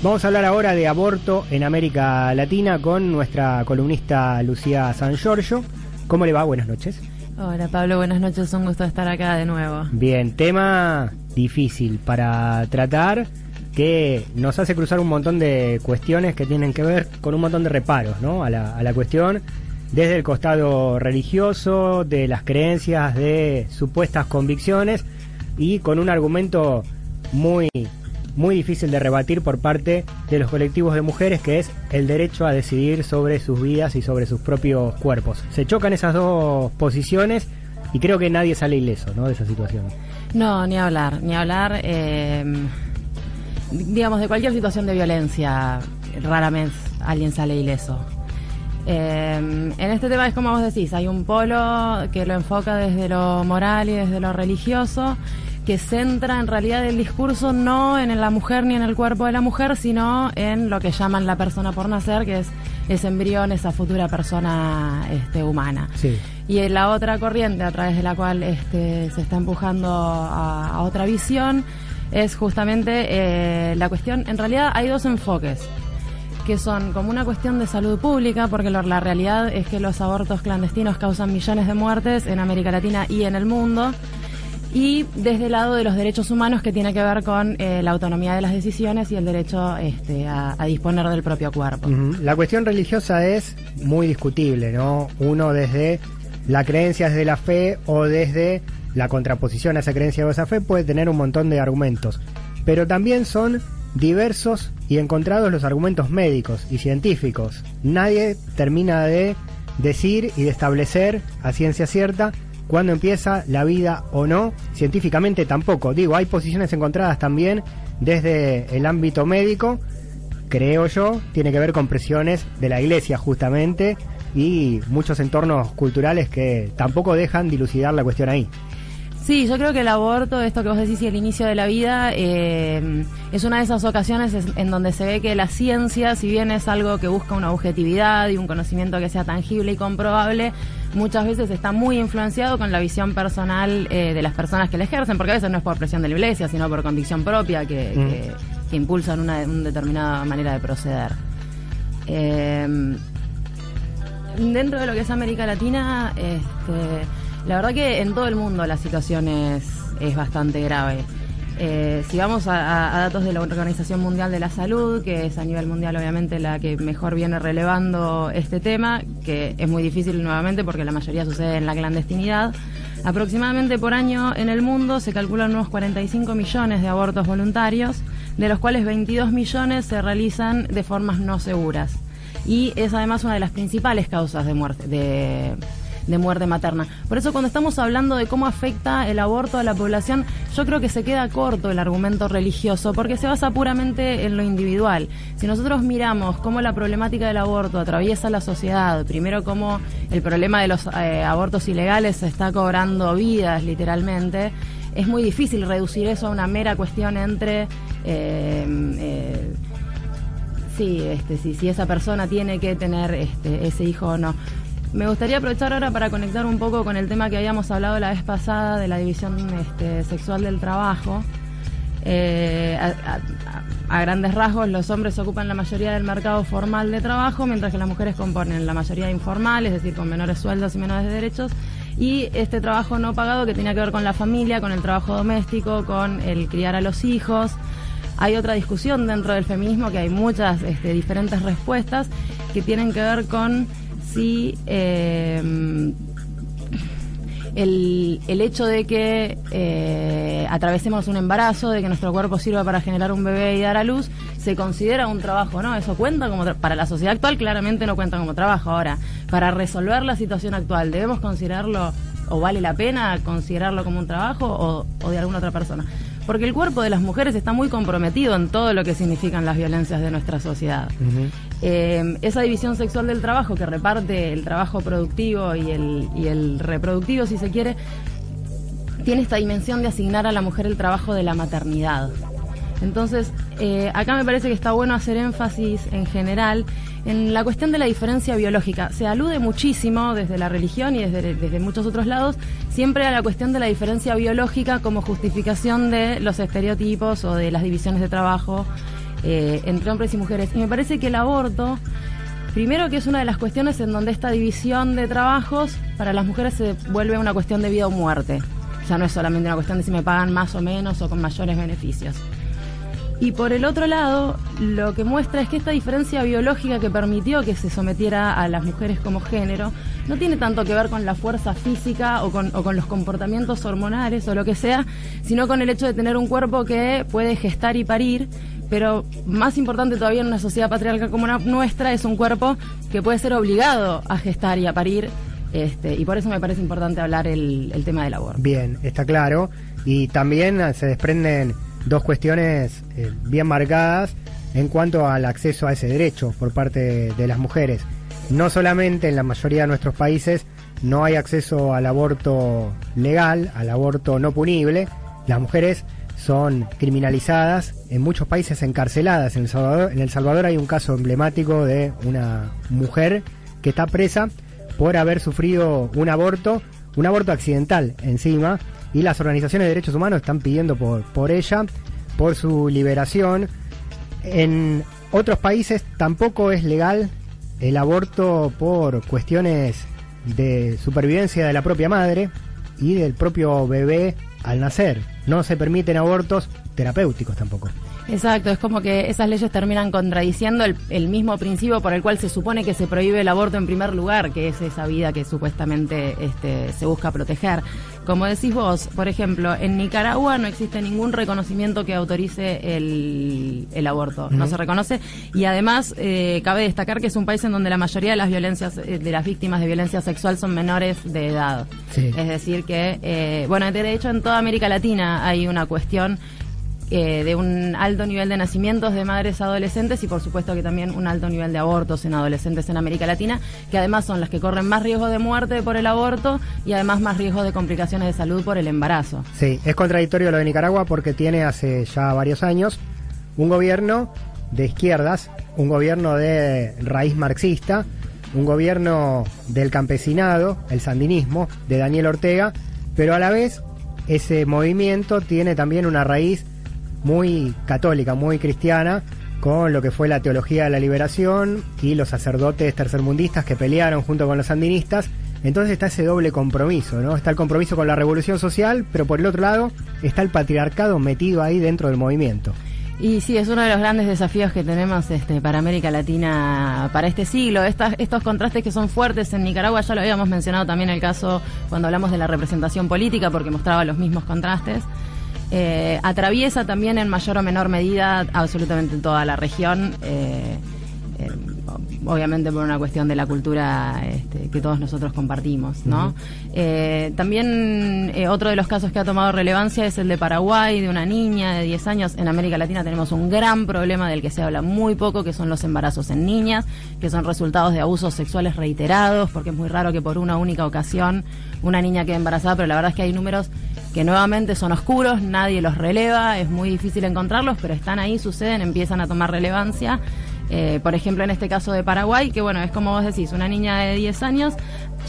Vamos a hablar ahora de aborto en América Latina con nuestra columnista Lucía San Giorgio. ¿Cómo le va? Buenas noches. Hola Pablo, buenas noches, un gusto estar acá de nuevo. Bien, tema difícil para tratar, que nos hace cruzar un montón de cuestiones que tienen que ver con un montón de reparos, ¿no? a la cuestión, desde el costado religioso, de las creencias, de supuestas convicciones, y con un argumento muy difícil de rebatir por parte de los colectivos de mujeres, que es el derecho a decidir sobre sus vidas y sobre sus propios cuerpos. Se chocan esas dos posiciones y creo que nadie sale ileso, ¿no?, de esa situación. No, ni hablar. Digamos, de cualquier situación de violencia, raramente alguien sale ileso. En este tema es como vos decís, hay un polo que lo enfoca desde lo moral y desde lo religioso, que centra en realidad el discurso no en la mujer ni en el cuerpo de la mujer, sino en lo que llaman la persona por nacer, que es ese embrión, esa futura persona humana. Sí. Y en la otra corriente a través de la cual se está empujando a otra visión es justamente la cuestión. En realidad hay dos enfoques, que son como una cuestión de salud pública, porque la realidad es que los abortos clandestinos causan millones de muertes en América Latina y en el mundo, y desde el lado de los derechos humanos, que tiene que ver con la autonomía de las decisiones y el derecho a disponer del propio cuerpo. La cuestión religiosa es muy discutible, ¿no? Uno desde la creencia, desde la fe, o desde la contraposición a esa creencia o esa fe, puede tener un montón de argumentos, pero también son diversos y encontrados los argumentos médicos y científicos. Nadie termina de decir y de establecer a ciencia cierta cuándo empieza la vida o no, científicamente tampoco. Digo, hay posiciones encontradas también desde el ámbito médico, creo yo, tiene que ver con presiones de la Iglesia justamente, y muchos entornos culturales que tampoco dejan dilucidar la cuestión ahí. Sí, yo creo que el aborto, esto que vos decís, y el inicio de la vida, es una de esas ocasiones en donde se ve que la ciencia, si bien es algo que busca una objetividad y un conocimiento que sea tangible y comprobable, muchas veces está muy influenciado con la visión personal de las personas que la ejercen, porque a veces no es por presión de la Iglesia, sino por convicción propia que impulsan una determinada manera de proceder. Dentro de lo que es América Latina, la verdad que en todo el mundo la situación es bastante grave. Si vamos a datos de la Organización Mundial de la Salud, que es a nivel mundial obviamente la que mejor viene relevando este tema, que es muy difícil nuevamente porque la mayoría sucede en la clandestinidad, aproximadamente por año en el mundo se calculan unos 45 millones de abortos voluntarios, de los cuales 22 millones se realizan de formas no seguras. Y es además una de las principales causas de muerte materna. Por eso, cuando estamos hablando de cómo afecta el aborto a la población, yo creo que se queda corto el argumento religioso, porque se basa puramente en lo individual. Si nosotros miramos cómo la problemática del aborto atraviesa la sociedad, primero cómo el problema de los abortos ilegales se está cobrando vidas, literalmente, es muy difícil reducir eso a una mera cuestión entre si esa persona tiene que tener ese hijo o no. Me gustaría aprovechar ahora para conectar un poco con el tema que habíamos hablado la vez pasada de la división sexual del trabajo. A grandes rasgos, los hombres ocupan la mayoría del mercado formal de trabajo, mientras que las mujeres componen la mayoría informal, es decir, con menores sueldos y menores derechos. Y este trabajo no pagado, que tiene que ver con la familia, con el trabajo doméstico, con el criar a los hijos. Hay otra discusión dentro del feminismo, que hay muchas diferentes respuestas que tienen que ver con si el hecho de que atravesemos un embarazo, de que nuestro cuerpo sirva para generar un bebé y dar a luz, se considera un trabajo, ¿no? Eso cuenta como para la sociedad actual, claramente no cuenta como trabajo. Ahora, para resolver la situación actual, ¿debemos considerarlo, o vale la pena considerarlo como un trabajo, o de alguna otra persona? Porque el cuerpo de las mujeres está muy comprometido en todo lo que significan las violencias de nuestra sociedad. Esa división sexual del trabajo, que reparte el trabajo productivo y el reproductivo, si se quiere, tiene esta dimensión de asignar a la mujer el trabajo de la maternidad. Entonces, acá me parece que está bueno hacer énfasis en general en la cuestión de la diferencia biológica. Se alude muchísimo desde la religión y desde muchos otros lados siempre a la cuestión de la diferencia biológica como justificación de los estereotipos o de las divisiones de trabajo entre hombres y mujeres. Y me parece que el aborto, primero que es una de las cuestiones en donde esta división de trabajos para las mujeres se vuelve una cuestión de vida o muerte. Ya no es solamente una cuestión de si me pagan más o menos o con mayores beneficios. Y por el otro lado, lo que muestra es que esta diferencia biológica que permitió que se sometiera a las mujeres como género no tiene tanto que ver con la fuerza física o con los comportamientos hormonales o lo que sea, sino con el hecho de tener un cuerpo que puede gestar y parir, pero más importante todavía en una sociedad patriarcal como la nuestra es un cuerpo que puede ser obligado a gestar y a parir, y por eso me parece importante hablar el tema del aborto. Bien, está claro, y también se desprenden dos cuestiones bien marcadas en cuanto al acceso a ese derecho por parte de las mujeres. No solamente en la mayoría de nuestros países no hay acceso al aborto legal, al aborto no punible, las mujeres son criminalizadas, en muchos países encarceladas. En El Salvador hay un caso emblemático de una mujer que está presa por haber sufrido un aborto accidental encima, y las organizaciones de derechos humanos están pidiendo por ella, por su liberación. En otros países tampoco es legal el aborto por cuestiones de supervivencia de la propia madre y del propio bebé al nacer. No se permiten abortos terapéuticos tampoco. Exacto, es como que esas leyes terminan contradiciendo el mismo principio por el cual se supone que se prohíbe el aborto en primer lugar, que es esa vida que supuestamente se busca proteger. Como decís vos, por ejemplo, en Nicaragua no existe ningún reconocimiento que autorice el aborto, no se reconoce, y además cabe destacar que es un país en donde la mayoría de las violencias, de las víctimas de violencia sexual son menores de edad. Sí. Es decir que, bueno, de hecho en toda América Latina hay una cuestión de un alto nivel de nacimientos de madres adolescentes y por supuesto que también un alto nivel de abortos en adolescentes en América Latina, que además son las que corren más riesgo de muerte por el aborto y además más riesgo de complicaciones de salud por el embarazo. Sí, es contradictorio lo de Nicaragua porque tiene hace ya varios años un gobierno de izquierdas, un gobierno de raíz marxista, un gobierno del campesinado, el sandinismo, de Daniel Ortega, pero a la vez ese movimiento tiene también una raíz muy católica, muy cristiana, con lo que fue la teología de la liberación y los sacerdotes tercermundistas que pelearon junto con los sandinistas. Entonces está ese doble compromiso, ¿no? Está el compromiso con la revolución social, pero por el otro lado está el patriarcado metido ahí dentro del movimiento. Y sí, es uno de los grandes desafíos que tenemos para América Latina para este siglo. Estos contrastes que son fuertes en Nicaragua, ya lo habíamos mencionado también el caso cuando hablamos de la representación política, porque mostraba los mismos contrastes. Atraviesa también en mayor o menor medida absolutamente toda la región, obviamente por una cuestión de la cultura que todos nosotros compartimos, ¿no? También otro de los casos que ha tomado relevancia es el de Paraguay, de una niña de 10 años. En América Latina tenemos un gran problema del que se habla muy poco, que son los embarazos en niñas, que son resultados de abusos sexuales reiterados, porque es muy raro que por una única ocasión una niña quede embarazada, pero la verdad es que hay números que nuevamente son oscuros, nadie los releva, es muy difícil encontrarlos, pero están ahí, suceden, empiezan a tomar relevancia. Por ejemplo, en este caso de Paraguay, que bueno, es como vos decís, una niña de 10 años,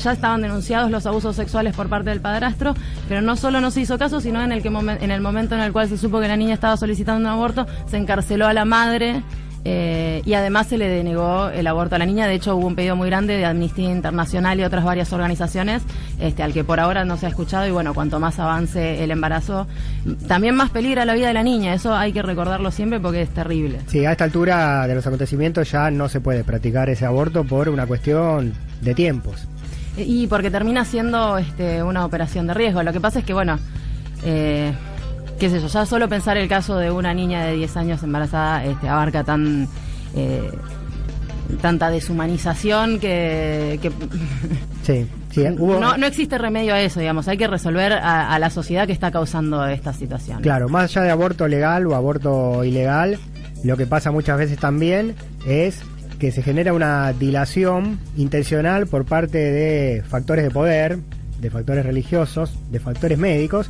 ya estaban denunciados los abusos sexuales por parte del padrastro, pero no solo no se hizo caso, sino en el momento en el cual se supo que la niña estaba solicitando un aborto, se encarceló a la madre. Y además se le denegó el aborto a la niña. De hecho hubo un pedido muy grande de Amnistía Internacional y otras varias organizaciones al que por ahora no se ha escuchado, y bueno, cuanto más avance el embarazo también más peligra la vida de la niña. Eso hay que recordarlo siempre porque es terrible. Sí, a esta altura de los acontecimientos ya no se puede practicar ese aborto por una cuestión de tiempos y porque termina siendo una operación de riesgo. Lo que pasa es que bueno, qué sé yo, ya solo pensar el caso de una niña de 10 años embarazada abarca tanta deshumanización que sí, no existe remedio a eso, digamos. Hay que resolver a la sociedad que está causando esta situación. Claro, más allá de aborto legal o aborto ilegal, lo que pasa muchas veces también es que se genera una dilación intencional por parte de factores de poder, de factores religiosos, de factores médicos,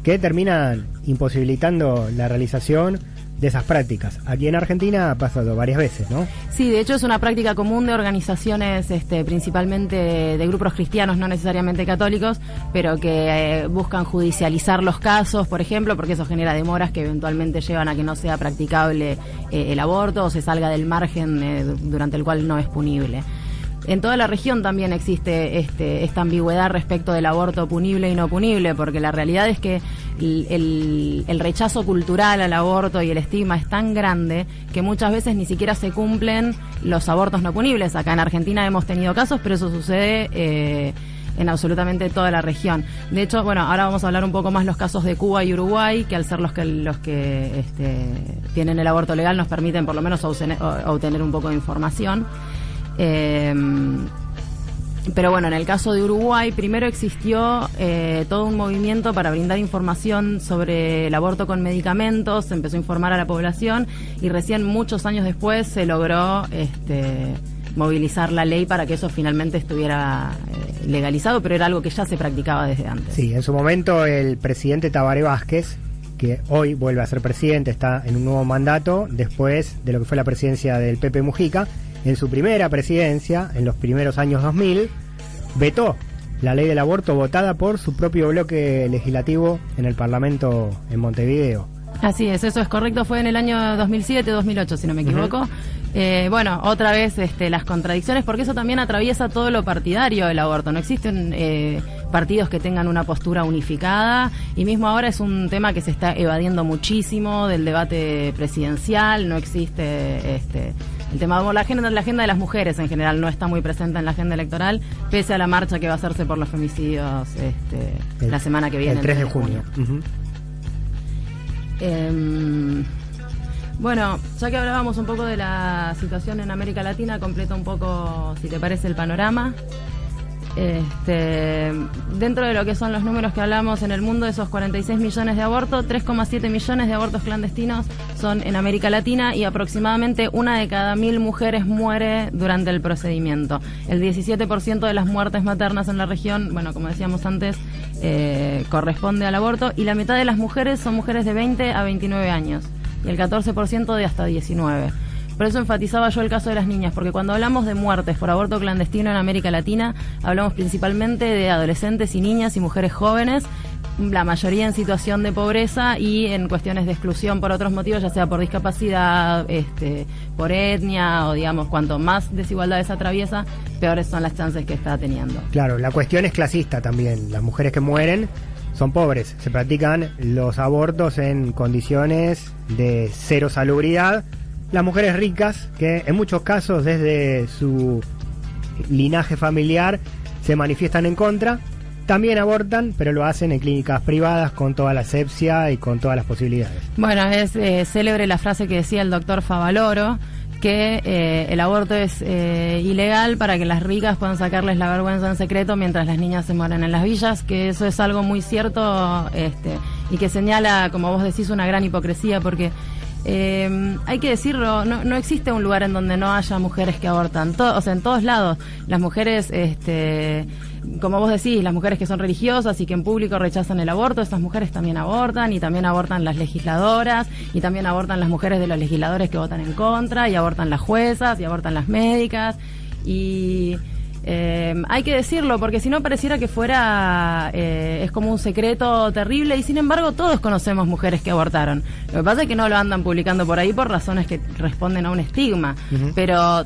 que terminan imposibilitando la realización de esas prácticas. Aquí en Argentina ha pasado varias veces, ¿no? Sí, de hecho es una práctica común de organizaciones principalmente de grupos cristianos, no necesariamente católicos, pero que buscan judicializar los casos, por ejemplo, porque eso genera demoras que eventualmente llevan a que no sea practicable el aborto o se salga del margen durante el cual no es punible. En toda la región también existe esta ambigüedad respecto del aborto punible y no punible, porque la realidad es que el rechazo cultural al aborto y el estigma es tan grande que muchas veces ni siquiera se cumplen los abortos no punibles. Acá en Argentina hemos tenido casos, pero eso sucede en absolutamente toda la región. De hecho, bueno, ahora vamos a hablar un poco más los casos de Cuba y Uruguay, que al ser los que tienen el aborto legal nos permiten por lo menos obtener un poco de información. Pero bueno, en el caso de Uruguay, primero existió todo un movimiento para brindar información sobre el aborto con medicamentos, se empezó a informar a la población y recién muchos años después se logró movilizar la ley para que eso finalmente estuviera legalizado, pero era algo que ya se practicaba desde antes. Sí, en su momento el presidente Tabaré Vázquez, que hoy vuelve a ser presidente, está en un nuevo mandato después de lo que fue la presidencia del Pepe Mujica. En su primera presidencia, en los primeros años 2000, vetó la ley del aborto votada por su propio bloque legislativo en el Parlamento en Montevideo. Así es, eso es correcto, fue en el año 2007-2008, si no me equivoco. Bueno, otra vez las contradicciones, porque eso también atraviesa todo lo partidario del aborto. No existen partidos que tengan una postura unificada, y mismo ahora es un tema que se está evadiendo muchísimo del debate presidencial. No existe el tema de la agenda de las mujeres en general no está muy presente en la agenda electoral, pese a la marcha que va a hacerse por los femicidios la semana que viene. El 3 de junio. Bueno, ya que hablábamos un poco de la situación en América Latina, completo un poco, si te parece, el panorama. Dentro de lo que son los números que hablamos en el mundo, esos 46 millones de abortos, 3,7 millones de abortos clandestinos son en América Latina, y aproximadamente 1 de cada 1000 mujeres muere durante el procedimiento. El 17% de las muertes maternas en la región, bueno, como decíamos antes, corresponde al aborto, y la mitad de las mujeres son mujeres de 20 a 29 años y el 14% de hasta 19. Por eso enfatizaba yo el caso de las niñas, porque cuando hablamos de muertes por aborto clandestino en América Latina, hablamos principalmente de adolescentes y niñas y mujeres jóvenes, la mayoría en situación de pobreza y en cuestiones de exclusión por otros motivos, ya sea por discapacidad, por etnia, o digamos, cuanto más desigualdades atraviesa, peores son las chances que está teniendo. Claro, la cuestión es clasista también. Las mujeres que mueren son pobres, se practican los abortos en condiciones de cero salubridad. Las mujeres ricas, que en muchos casos desde su linaje familiar se manifiestan en contra, también abortan, pero lo hacen en clínicas privadas con toda la asepsia y con todas las posibilidades. Bueno, es célebre la frase que decía el doctor Favaloro, que el aborto es ilegal para que las ricas puedan sacarles la vergüenza en secreto mientras las niñas se mueren en las villas, que eso es algo muy cierto y que señala, como vos decís, una gran hipocresía, porque hay que decirlo, no existe un lugar en donde no haya mujeres que abortan. O sea, en todos lados las mujeres, como vos decís, las mujeres que son religiosas y que en público rechazan el aborto, estas mujeres también abortan, y también abortan las legisladoras, y también abortan las mujeres de los legisladores que votan en contra, y abortan las juezas, y abortan las médicas, y hay que decirlo, porque si no pareciera que fuera es como un secreto terrible, y sin embargo todos conocemos mujeres que abortaron. Lo que pasa es que no lo andan publicando por ahí por razones que responden a un estigma. Pero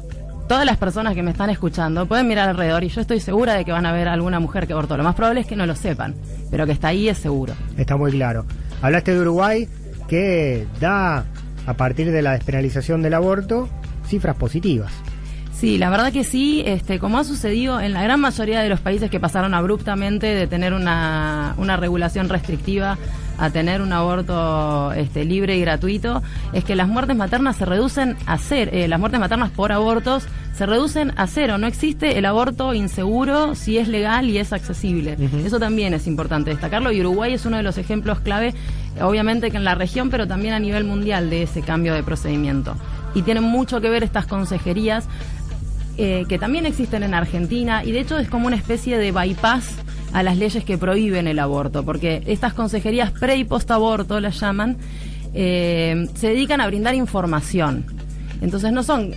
todas las personas que me están escuchando pueden mirar alrededor, y yo estoy segura de que van a ver alguna mujer que abortó. Lo más probable es que no lo sepan, pero que está ahí es seguro. Está muy claro. Hablaste de Uruguay, que da, a partir de la despenalización del aborto, cifras positivas. Sí, la verdad que sí, como ha sucedido en la gran mayoría de los países que pasaron abruptamente de tener una regulación restrictiva a tener un aborto libre y gratuito, es que las muertes maternas se reducen a cero, las muertes maternas por abortos se reducen a cero. No existe el aborto inseguro si es legal y es accesible. Eso también es importante destacarlo, y Uruguay es uno de los ejemplos clave, obviamente que en la región, pero también a nivel mundial, de ese cambio de procedimiento. Y tienen mucho que ver estas consejerías, que también existen en Argentina, y de hecho es como una especie de bypass a las leyes que prohíben el aborto, porque estas consejerías pre y post aborto las llaman, se dedican a brindar información. Entonces no son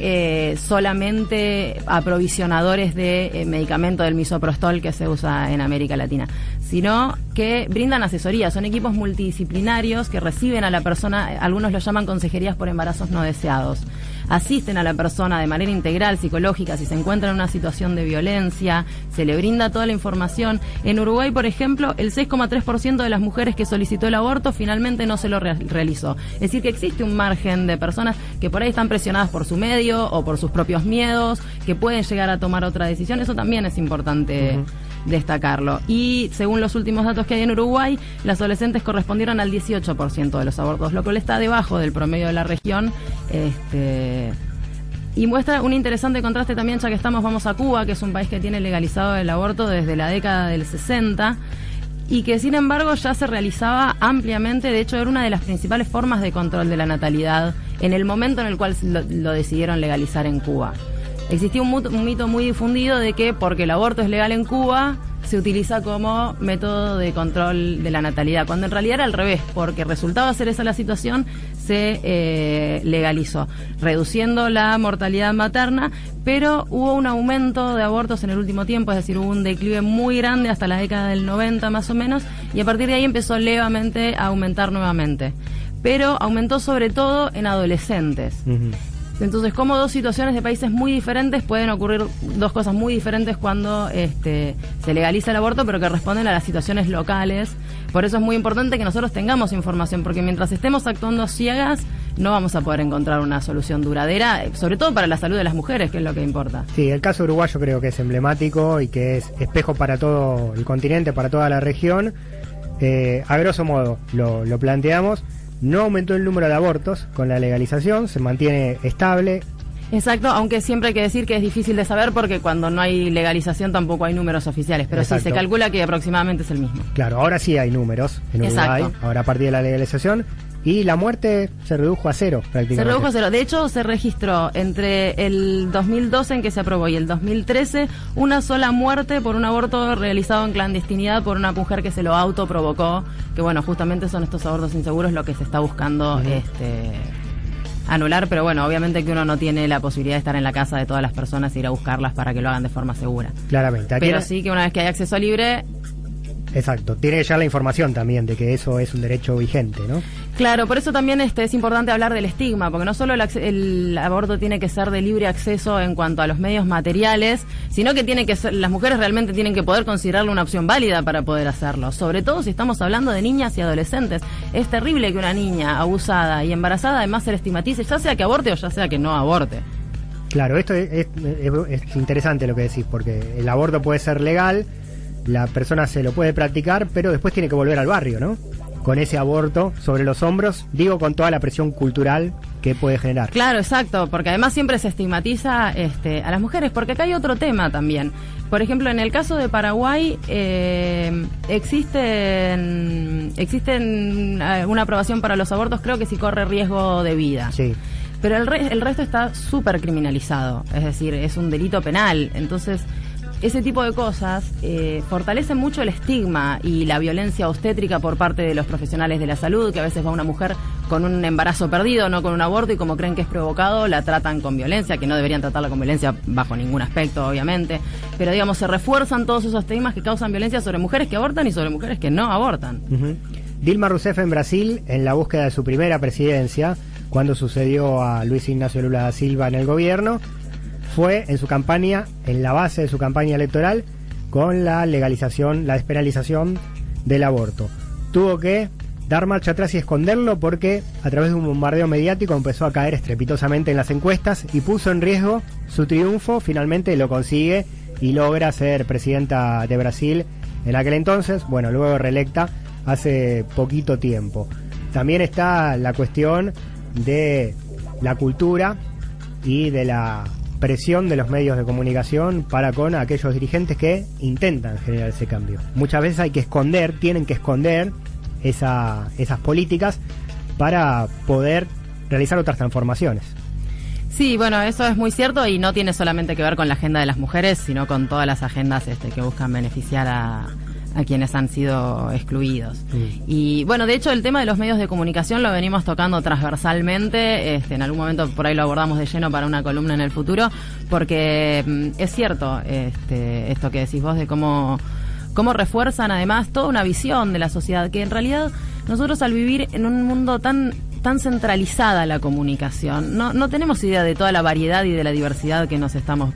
solamente aprovisionadores de medicamento del misoprostol que se usa en América Latina, sino que brindan asesoría. Son equipos multidisciplinarios que reciben a la persona, algunos lo llaman consejerías por embarazos no deseados. Asisten a la persona de manera integral, psicológica, si se encuentra en una situación de violencia, se le brinda toda la información. En Uruguay, por ejemplo, el 6,3% de las mujeres que solicitó el aborto finalmente no se lo realizó. Es decir, que existe un margen de personas que por ahí están presionadas por su medio o por sus propios miedos, que pueden llegar a tomar otra decisión. Eso también es importante destacarlo. Y según los últimos datos que hay en Uruguay, las adolescentes correspondieron al 18% de los abortos, lo cual está debajo del promedio de la región. Y muestra un interesante contraste también, ya que vamos a Cuba, que es un país que tiene legalizado el aborto desde la década del 60 y que sin embargo ya se realizaba ampliamente. De hecho, era una de las principales formas de control de la natalidad en el momento en el cual lo decidieron legalizar en Cuba. Existía un mito muy difundido de que porque el aborto es legal en Cuba se utiliza como método de control de la natalidad, cuando en realidad era al revés, porque resultaba ser esa la situación, se legalizó, reduciendo la mortalidad materna, pero hubo un aumento de abortos en el último tiempo, es decir, hubo un declive muy grande hasta la década del 90 más o menos, y a partir de ahí empezó levemente a aumentar nuevamente, pero aumentó sobre todo en adolescentes. Entonces, como dos situaciones de países muy diferentes, pueden ocurrir dos cosas muy diferentes cuando se legaliza el aborto, pero que responden a las situaciones locales. Por eso es muy importante que nosotros tengamos información, porque mientras estemos actuando ciegas, no vamos a poder encontrar una solución duradera, sobre todo para la salud de las mujeres, que es lo que importa. Sí, el caso uruguayo creo que es emblemático y que es espejo para todo el continente, para toda la región. A grosso modo lo planteamos. No aumentó el número de abortos con la legalización, se mantiene estable. Exacto, aunque siempre hay que decir que es difícil de saber porque cuando no hay legalización tampoco hay números oficiales, pero Exacto. Sí se calcula que aproximadamente es el mismo. Claro, ahora sí hay números en Uruguay, Exacto. Ahora a partir de la legalización, y la muerte se redujo a cero prácticamente. Se redujo a cero. De hecho, se registró entre el 2012 en que se aprobó y el 2013 una sola muerte por un aborto realizado en clandestinidad por una mujer que se lo autoprovocó, que bueno, justamente son estos abortos inseguros lo que se está buscando anular, pero bueno, obviamente que uno no tiene la posibilidad de estar en la casa de todas las personas e ir a buscarlas para que lo hagan de forma segura. Claramente. Pero sí que una vez que hay acceso libre... Exacto, tiene ya la información también de que eso es un derecho vigente, ¿no? Claro, por eso también es importante hablar del estigma, porque no solo el aborto tiene que ser de libre acceso en cuanto a los medios materiales, sino que tiene que ser, las mujeres realmente tienen que poder considerarlo una opción válida para poder hacerlo, sobre todo si estamos hablando de niñas y adolescentes. Es terrible que una niña abusada y embarazada además se le estigmatice, ya sea que aborte o ya sea que no aborte. Claro, esto es interesante lo que decís, porque el aborto puede ser legal, la persona se lo puede practicar, pero después tiene que volver al barrio, ¿no? Con ese aborto sobre los hombros, digo, con toda la presión cultural que puede generar. Claro, exacto, porque además siempre se estigmatiza a las mujeres, porque acá hay otro tema también. Por ejemplo, en el caso de Paraguay existen una aprobación para los abortos, creo que si corre riesgo de vida. Sí. Pero el resto está súper criminalizado, es decir, es un delito penal, entonces... Ese tipo de cosas fortalecen mucho el estigma y la violencia obstétrica por parte de los profesionales de la salud, que a veces va una mujer con un embarazo perdido, no con un aborto, y como creen que es provocado, la tratan con violencia, que no deberían tratarla con violencia bajo ningún aspecto, obviamente. Pero, digamos, se refuerzan todos esos estigmas que causan violencia sobre mujeres que abortan y sobre mujeres que no abortan. Dilma Rousseff en Brasil, en la búsqueda de su primera presidencia, cuando sucedió a Luis Ignacio Lula da Silva en el gobierno, fue en su campaña, en la base de su campaña electoral, con la legalización, la despenalización del aborto. Tuvo que dar marcha atrás y esconderlo porque a través de un bombardeo mediático empezó a caer estrepitosamente en las encuestas y puso en riesgo su triunfo. Finalmente lo consigue y logra ser presidenta de Brasil en aquel entonces, bueno, luego reelecta hace poquito tiempo. También está la cuestión de la cultura y de la presión de los medios de comunicación para con aquellos dirigentes que intentan generar ese cambio. Muchas veces hay que esconder, tienen que esconder esas políticas para poder realizar otras transformaciones. Sí, bueno, eso es muy cierto y no tiene solamente que ver con la agenda de las mujeres, sino con todas las agendas que buscan beneficiar a quienes han sido excluidos. Y bueno, de hecho el tema de los medios de comunicación lo venimos tocando transversalmente, en algún momento por ahí lo abordamos de lleno para una columna en el futuro, porque es cierto esto que decís vos de cómo refuerzan además toda una visión de la sociedad, que en realidad nosotros al vivir en un mundo tan centralizada la comunicación, no tenemos idea de toda la variedad y de la diversidad que nos estamos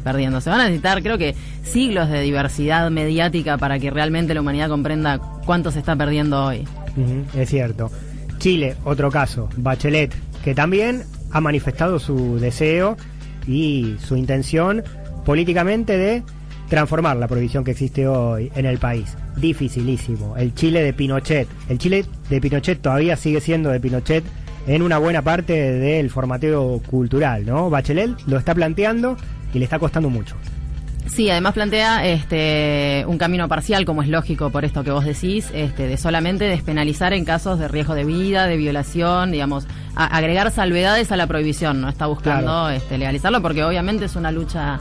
perdiendo. Se van a necesitar, creo que, siglos de diversidad mediática para que realmente la humanidad comprenda cuánto se está perdiendo hoy. Es cierto. Chile, otro caso, Bachelet, que también ha manifestado su deseo y su intención políticamente de transformar la prohibición que existe hoy en el país. Dificilísimo. El Chile de Pinochet. El Chile de Pinochet todavía sigue siendo de Pinochet en una buena parte del formateo cultural, ¿no? Bachelet lo está planteando y le está costando mucho. Sí, además plantea un camino parcial, como es lógico por esto que vos decís, de solamente despenalizar en casos de riesgo de vida, de violación, digamos, agregar salvedades a la prohibición. No está buscando legalizarlo, porque obviamente es una lucha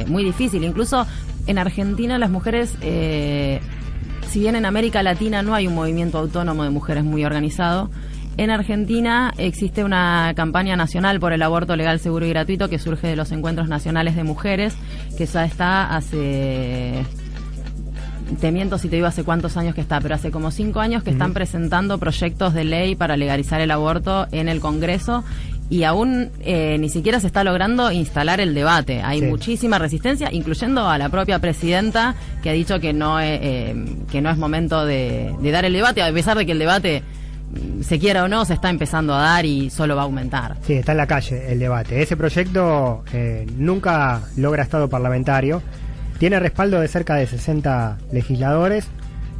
muy difícil. Incluso en Argentina las mujeres, si bien en América Latina no hay un movimiento autónomo de mujeres muy organizado, en Argentina existe una campaña nacional por el aborto legal, seguro y gratuito que surge de los encuentros nacionales de mujeres, que ya está hace... Te miento si te digo hace cuántos años que está, pero hace como 5 años que están presentando proyectos de ley para legalizar el aborto en el Congreso, y aún ni siquiera se está logrando instalar el debate. Hay muchísima resistencia, incluyendo a la propia presidenta, que ha dicho que no es momento de dar el debate, a pesar de que el debate, se quiera o no, se está empezando a dar y solo va a aumentar. Sí, está en la calle el debate. Ese proyecto nunca logra estado parlamentario. Tiene respaldo de cerca de 60 legisladores.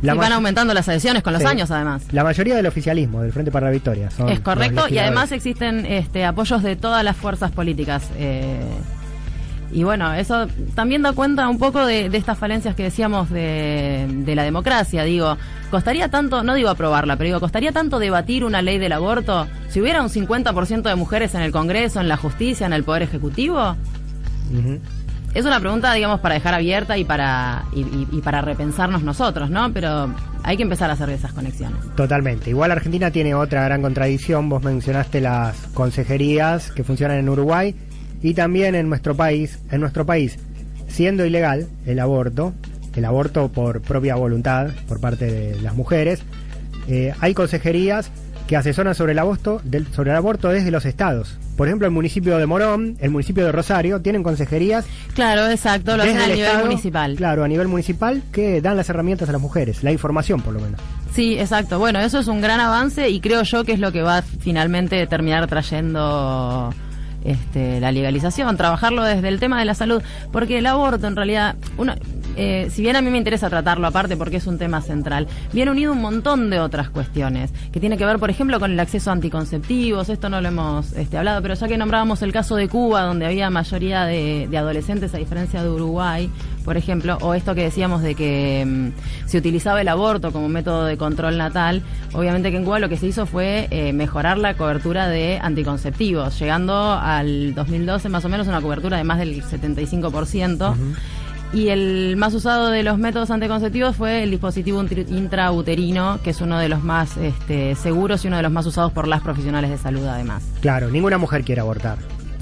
Y van aumentando las adhesiones con los años, además. La mayoría del oficialismo, del Frente para la Victoria. Es correcto, y además existen apoyos de todas las fuerzas políticas. Y bueno, eso también da cuenta un poco de estas falencias que decíamos de la democracia. Digo, costaría tanto, no digo aprobarla, pero digo, costaría tanto debatir una ley del aborto si hubiera un 50% de mujeres en el Congreso, en la justicia, en el Poder Ejecutivo. Es una pregunta, digamos, para dejar abierta y para repensarnos nosotros, ¿no? Pero hay que empezar a hacer esas conexiones. Totalmente. Igual Argentina tiene otra gran contradicción. Vos mencionaste las consejerías que funcionan en Uruguay y también en nuestro país. En nuestro país, siendo ilegal el aborto por propia voluntad por parte de las mujeres, hay consejerías que asesoran sobre el aborto desde los estados. Por ejemplo, el municipio de Morón, el municipio de Rosario, tienen consejerías. Claro, exacto, lo hacen a nivel municipal. Claro, a nivel municipal, que dan las herramientas a las mujeres, la información por lo menos. Sí, exacto. Bueno, eso es un gran avance y creo yo que es lo que va finalmente terminar trayendo la legalización, trabajarlo desde el tema de la salud, porque el aborto en realidad, si bien a mí me interesa tratarlo aparte porque es un tema central, viene unido un montón de otras cuestiones, que tiene que ver, por ejemplo, con el acceso a anticonceptivos. Esto no lo hemos hablado, pero ya que nombrábamos el caso de Cuba, donde había mayoría de adolescentes, a diferencia de Uruguay, por ejemplo, o esto que decíamos de que se utilizaba el aborto como método de control natal, obviamente que en Cuba lo que se hizo fue mejorar la cobertura de anticonceptivos, llegando al 2012 más o menos una cobertura de más del 75%. Y el más usado de los métodos anticonceptivos fue el dispositivo intrauterino, que es uno de los más seguros y uno de los más usados por las profesionales de salud, además. Claro, ninguna mujer quiere abortar.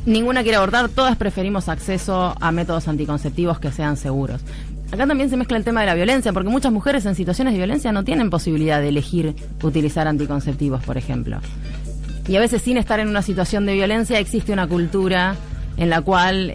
Ninguna quiere abortar, todas preferimos acceso a métodos anticonceptivos que sean seguros. Acá también se mezcla el tema de la violencia, porque muchas mujeres en situaciones de violencia no tienen posibilidad de elegir utilizar anticonceptivos, por ejemplo. Y a veces, sin estar en una situación de violencia, existe una cultura en la cual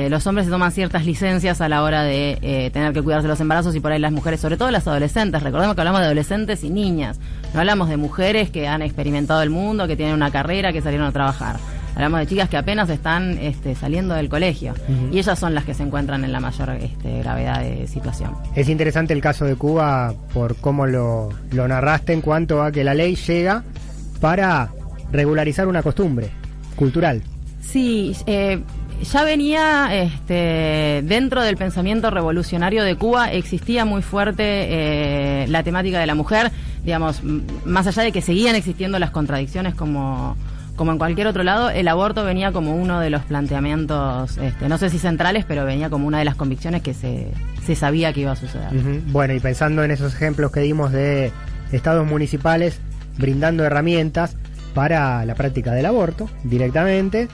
los hombres se toman ciertas licencias a la hora de tener que cuidarse los embarazos, y por ahí las mujeres, sobre todo las adolescentes. Recordemos que hablamos de adolescentes y niñas, no hablamos de mujeres que han experimentado el mundo, que tienen una carrera, que salieron a trabajar. Hablamos de chicas que apenas están saliendo del colegio, y ellas son las que se encuentran en la mayor gravedad de situación. Es interesante el caso de Cuba por cómo lo narraste, en cuanto a que la ley llega para regularizar una costumbre cultural. Sí, ya venía dentro del pensamiento revolucionario de Cuba, existía muy fuerte la temática de la mujer, digamos, más allá de que seguían existiendo las contradicciones como en cualquier otro lado. El aborto venía como uno de los planteamientos, no sé si centrales, pero venía como una de las convicciones que se se sabía que iba a suceder. Bueno, y pensando en esos ejemplos que dimos de estados municipales brindando herramientas para la práctica del aborto directamente,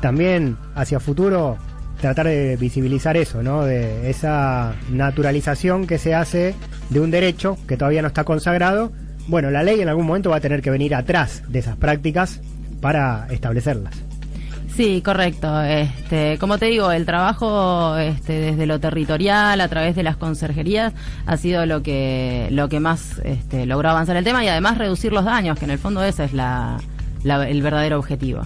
también hacia futuro tratar de visibilizar eso, ¿no? De esa naturalización que se hace de un derecho que todavía no está consagrado. Bueno, la ley en algún momento va a tener que venir atrás de esas prácticas para establecerlas. Sí, correcto. Como te digo, el trabajo desde lo territorial, a través de las conserjerías, ha sido lo que más logró avanzar el tema y además reducir los daños, que en el fondo ese es el verdadero objetivo.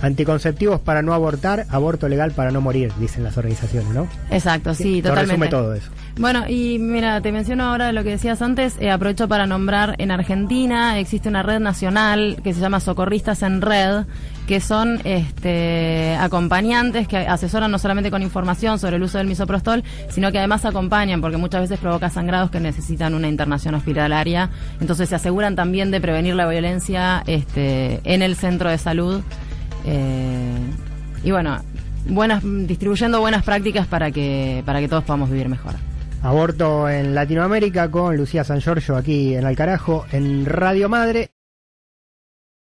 Anticonceptivos para no abortar, aborto legal para no morir, dicen las organizaciones, ¿no? Exacto, sí, Lo totalmente. resume todo eso. Bueno, y mira, te menciono ahora lo que decías antes, aprovecho para nombrar, en Argentina existe una red nacional que se llama Socorristas en Red, que son acompañantes que asesoran no solamente con información sobre el uso del misoprostol, sino que además acompañan, porque muchas veces provoca sangrados que necesitan una internación hospitalaria, entonces se aseguran también de prevenir la violencia en el centro de salud. Y bueno, distribuyendo buenas prácticas para que todos podamos vivir mejor. Aborto en Latinoamérica con Lucía San Giorgio aquí en Alcarajo, en Radio Madre.